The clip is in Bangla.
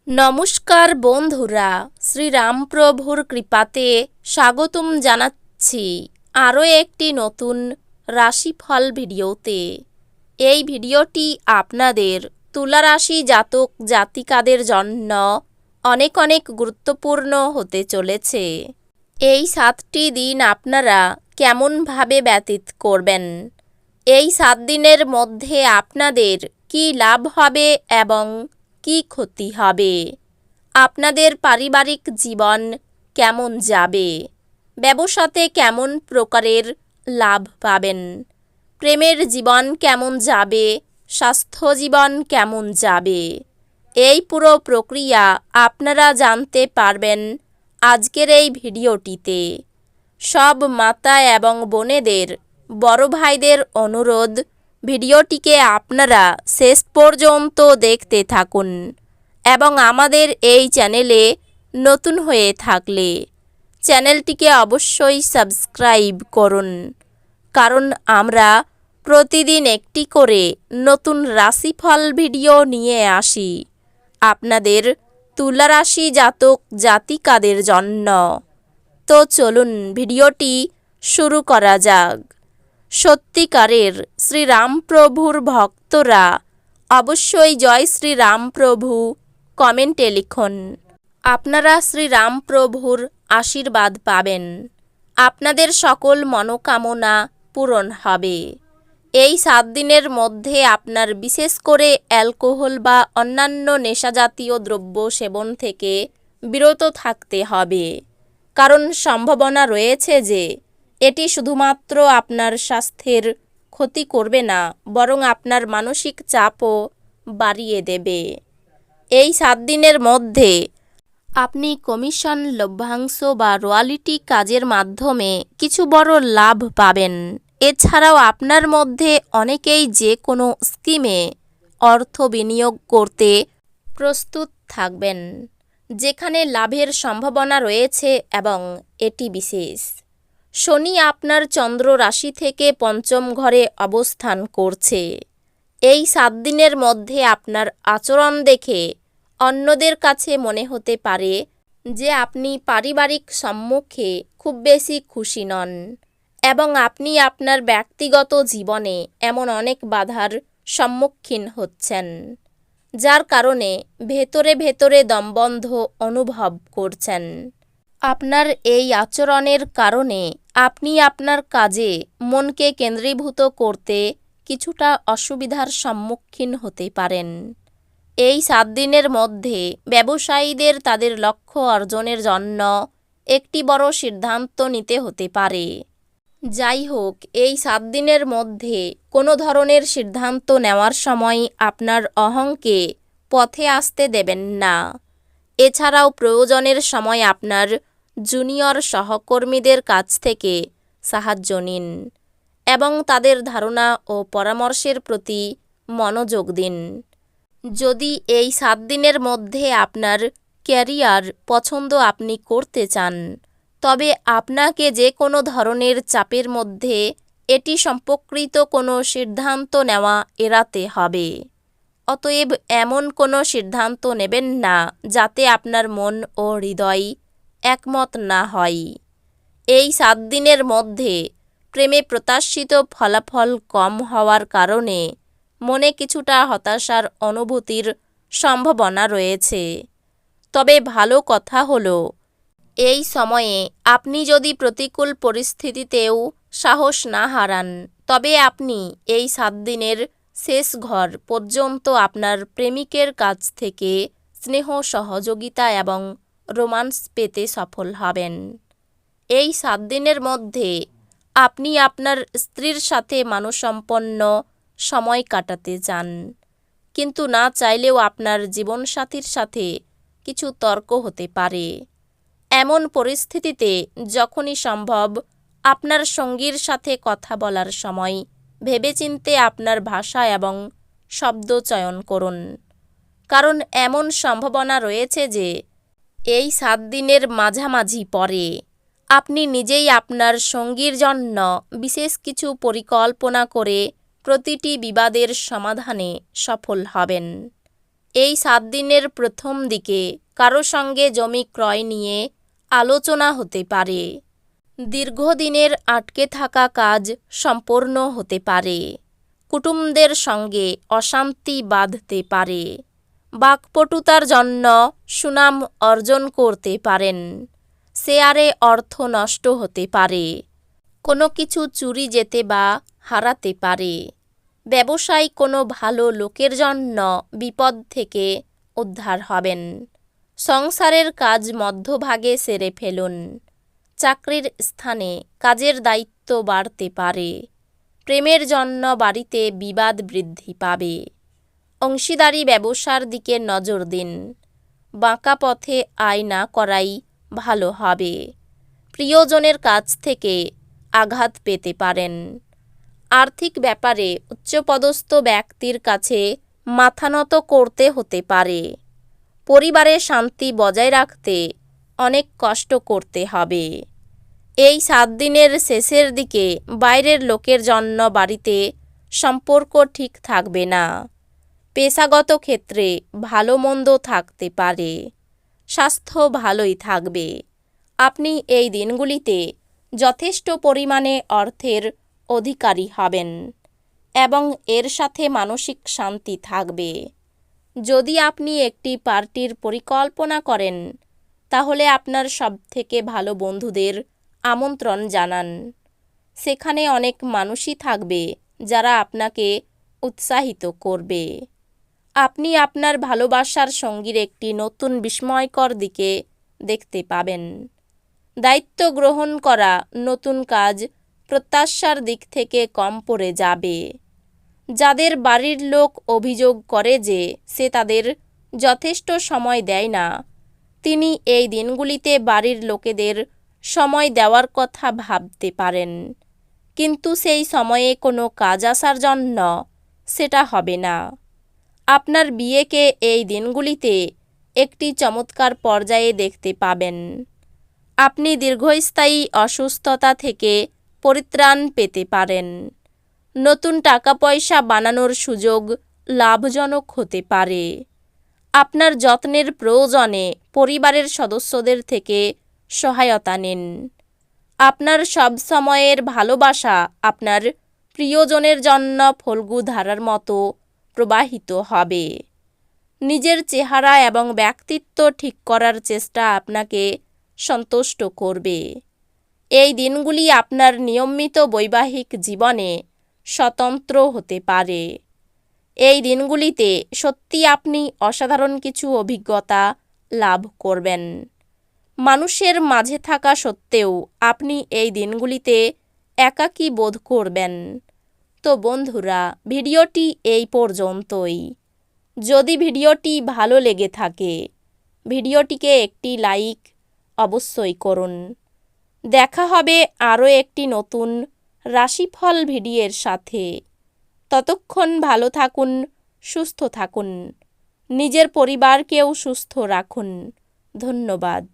নমস্কার বন্ধুরা, শ্রীরামপ্রভুর কৃপাতে স্বাগতম জানাচ্ছি আরও একটি নতুন রাশিফল ভিডিওতে। এই ভিডিওটি আপনাদের তুলা রাশি জাতক জাতিকাদের জন্য অনেক অনেক গুরুত্বপূর্ণ হতে চলেছে। এই 7টি দিন আপনারা কেমনভাবে ব্যতীত করবেন, এই 7 দিনের মধ্যে আপনাদের কি লাভ হবে এবং কি ক্ষতি হবে, আপনাদের পারিবারিক জীবন কেমন যাবে, ব্যবসাতে কেমন প্রকারের লাভ পাবেন, প্রেমের জীবন কেমন যাবে, স্বাস্থ্য জীবন কেমন যাবে, এই পুরো প্রক্রিয়া আপনারা জানতে পারবেন আজকের এই ভিডিওটিতে। সব মাতা এবং বোনেদের, বড় ভাইদের অনুরোধ, ভিডিওটিকে আপনারা শেষ পর্যন্ত দেখতে থাকুন এবং আমাদের এই চ্যানেলে নতুন হয়ে থাকলে চ্যানেলটিকে অবশ্যই সাবস্ক্রাইব করুন, কারণ আমরা প্রতিদিন একটি করে নতুন রাশিফল ভিডিও নিয়ে আসি আপনাদের তুলা রাশি জাতক জাতিকাদের জন্য। তো চলুন ভিডিওটি শুরু করা যাক। সত্যিকারের শ্রীরামপ্রভুর ভক্তরা অবশ্যই জয় শ্রীরামপ্রভু কমেন্টে লিখুন। আপনারা শ্রীরামপ্রভুর আশীর্বাদ পাবেন, আপনাদের সকল মনোকামনা পূরণ হবে। এই 7 দিনের মধ্যে আপনার বিশেষ করে অ্যালকোহল বা অন্যান্য নেশাজাতীয় দ্রব্য সেবন থেকে বিরত থাকতে হবে, কারণ সম্ভাবনা রয়েছে যে এটি শুধুমাত্র আপনার স্বাস্থ্যের ক্ষতি করবে না, বরং আপনার মানসিক চাপও বাড়িয়ে দেবে। এই 7 দিনের মধ্যে আপনি কমিশন, লভ্যাংশ বা রয়্যালটি কাজের মাধ্যমে কিছু বড় লাভ পাবেন। এছাড়াও আপনার মধ্যে অনেকেই যে কোনো স্কিমে অর্থ বিনিয়োগ করতে প্রস্তুত থাকবেন, যেখানে লাভের সম্ভাবনা রয়েছে এবং এটি বিশেষ। শনি আপনার চন্দ্র রাশি থেকে 5ম ঘরে অবস্থান করছে। এই 7 দিনের মধ্যে আপনার আচরণ দেখে অন্যদের কাছে মনে হতে পারে যে আপনি পারিবারিক সম্মুখে খুব বেশি খুশি নন এবং আপনি আপনার ব্যক্তিগত জীবনে এমন অনেক বাধার সম্মুখীন হচ্ছেন, যার কারণে ভেতরে ভেতরে দমবন্ধ অনুভব করছেন। আপনার এই আচরণের কারণে আপনি আপনার কাজে মনকে কেন্দ্রীভূত করতে কিছুটা অসুবিধার সম্মুখীন হতে পারেন। এই 7 দিনের মধ্যে ব্যবসায়ীদের তাদের লক্ষ্য অর্জনের জন্য একটি বড় সিদ্ধান্ত নিতে হতে পারে। যাই হোক, এই 7 দিনের মধ্যে কোনো ধরনের সিদ্ধান্ত নেওয়ার সময় আপনার অহংকে পথে আসতে দেবেন না। এছাড়াও প্রয়োজনের সময় আপনার জুনিয়র সহকর্মীদের কাছ থেকে সাহায্য নিন এবং তাদের ধারণা ও পরামর্শের প্রতি মনোযোগ দিন। যদি এই 7 দিনের মধ্যে আপনার ক্যারিয়ার পছন্দ আপনি করতে চান, তবে আপনাকে যে কোনো ধরনের চাপের মধ্যে এটি সম্পর্কিত কোনো সিদ্ধান্ত নেওয়া এড়াতে হবে। অতএব এমন কোনো সিদ্ধান্ত নেবেন না যাতে আপনার মন ও হৃদয় একমত না হয়। এই 7 দিনের মধ্যে প্রেমে প্রত্যাশিত ফলাফল কম হওয়ার কারণে মনে কিছুটা হতাশার অনুভূতির সম্ভাবনা রয়েছে। তবে ভালো কথা হলো, এই সময়ে আপনি যদি প্রতিকূল পরিস্থিতিতেও সাহস না হারান, তবে আপনি এই 7 দিনের শেষ ঘর পর্যন্ত আপনার প্রেমিকের কাছ থেকে স্নেহ, সহযোগিতা এবং রোমান্স পেতে সফল হবেন। এই 7 দিনের মধ্যে আপনি আপনার স্ত্রীর সাথে মানসম্পন্ন সময় কাটাতে চান, কিন্তু না চাইলেও আপনার জীবনসাথীর সাথে কিছু তর্ক হতে পারে। এমন পরিস্থিতিতে যখনই সম্ভব আপনার সঙ্গীর সাথে কথা বলার সময় ভেবেচিন্তে আপনার ভাষা এবং শব্দ চয়ন করুন, কারণ এমন সম্ভাবনা রয়েছে যে এই 7 দিনের মাঝামাঝি পরে আপনি নিজেই আপনার সঙ্গীর জন্য বিশেষ কিছু পরিকল্পনা করে প্রতিটি বিবাদের সমাধানে সফল হবেন। এই 7 দিনের প্রথম দিকে কারো সঙ্গে জমি ক্রয় নিয়ে আলোচনা হতে পারে। দীর্ঘদিনের আটকে থাকা কাজ সম্পূর্ণ হতে পারে। কুটুম্বদের সঙ্গে অশান্তি বাঁধতে পারে। বাকপটুতার জন্য সুনাম অর্জন করতে পারেন। শেয়ারে অর্থ নষ্ট হতে পারে। কোনো কিছু চুরি যেতে বা হারাতে পারে। ব্যবসায় কোনো ভালো লোকের জন্য বিপদ থেকে উদ্ধার হবেন। সংসারের কাজ মধ্যভাগে সেরে ফেলুন। চাকরির স্থানে কাজের দায়িত্ব বাড়তে পারে। প্রেমের জন্য বাড়িতে বিবাদ বৃদ্ধি পাবে। অংশীদারি ব্যবসার দিকে নজর দিন। বাঁকা পথে আয় না করাই ভালো হবে। প্রিয়জনের কাছ থেকে আঘাত পেতে পারেন। আর্থিক ব্যাপারে উচ্চপদস্থ ব্যক্তির কাছে মাথা নত করতে হতে পারে। পরিবারে শান্তি বজায় রাখতে অনেক কষ্ট করতে হবে। এই 7 দিনের শেষের দিকে বাইরের লোকের জন্য বাড়িতে সম্পর্ক ঠিক থাকবে না। পেশাগত ক্ষেত্রে ভালো মন্দ থাকতে পারে। স্বাস্থ্য ভালোই থাকবে। আপনি এই দিনগুলিতে যথেষ্ট পরিমাণে অর্থের অধিকারী হবেন এবং এর সাথে মানসিক শান্তি থাকবে। যদি আপনি একটি পার্টির পরিকল্পনা করেন তাহলে আপনার সবথেকে ভালো বন্ধুদের আমন্ত্রণ জানান। সেখানে অনেক মানুষই থাকবে যারা আপনাকে উৎসাহিত করবে। আপনি আপনার ভালোবাসার সঙ্গীর একটি নতুন বিস্ময়কর দিকে দেখতে পাবেন। দায়িত্ব গ্রহণ করা নতুন কাজ প্রত্যাশার দিক থেকে কম পড়ে যাবে। যাদের বাড়ির লোক অভিযোগ করে যে সে তাদের যথেষ্ট সময় দেয় না, তিনি এই দিনগুলিতে বাড়ির লোকেদের সময় দেওয়ার কথা ভাবতে পারেন, কিন্তু সেই সময়ে কোনো কাজ আসার জন্য সেটা হবে না। আপনার বিয়েকে এই দিনগুলিতে একটি চমৎকার পর্যায়ে দেখতে পাবেন। আপনি দীর্ঘস্থায়ী অসুস্থতা থেকে পরিত্রাণ পেতে পারেন। নতুন টাকা পয়সা বানানোর সুযোগ লাভজনক হতে পারে। আপনার যত্নের প্রয়োজনে পরিবারের সদস্যদের থেকে সহায়তা নিন। আপনার সব সময়ের ভালোবাসা আপনার প্রিয়জনের জন্য ফল্গু ধারার মতো প্রবাহিত হবে। নিজের চেহারা এবং ব্যক্তিত্ব ঠিক করার চেষ্টা আপনাকে সন্তুষ্ট করবে। এই দিনগুলি আপনার নিয়মিত বৈবাহিক জীবনে স্বতন্ত্র হতে পারে। এই দিনগুলিতে সত্যি আপনি অসাধারণ কিছু অভিজ্ঞতা লাভ করবেন। মানুষের মাঝে থাকা সত্ত্বেও আপনি এই দিনগুলিতে একাকী বোধ করবেন। তো বন্ধুরা, ভিডিওটি এই পর্যন্তই। যদি ভিডিওটি ভালো লেগে থাকে ভিডিওটিকে একটি লাইক অবশ্যই করুন। দেখা হবে আরও একটি নতুন রাশিফল ভিডিওর সাথে। ততক্ষণ ভালো থাকুন, সুস্থ থাকুন, নিজের পরিবারকেও সুস্থ রাখুন। ধন্যবাদ।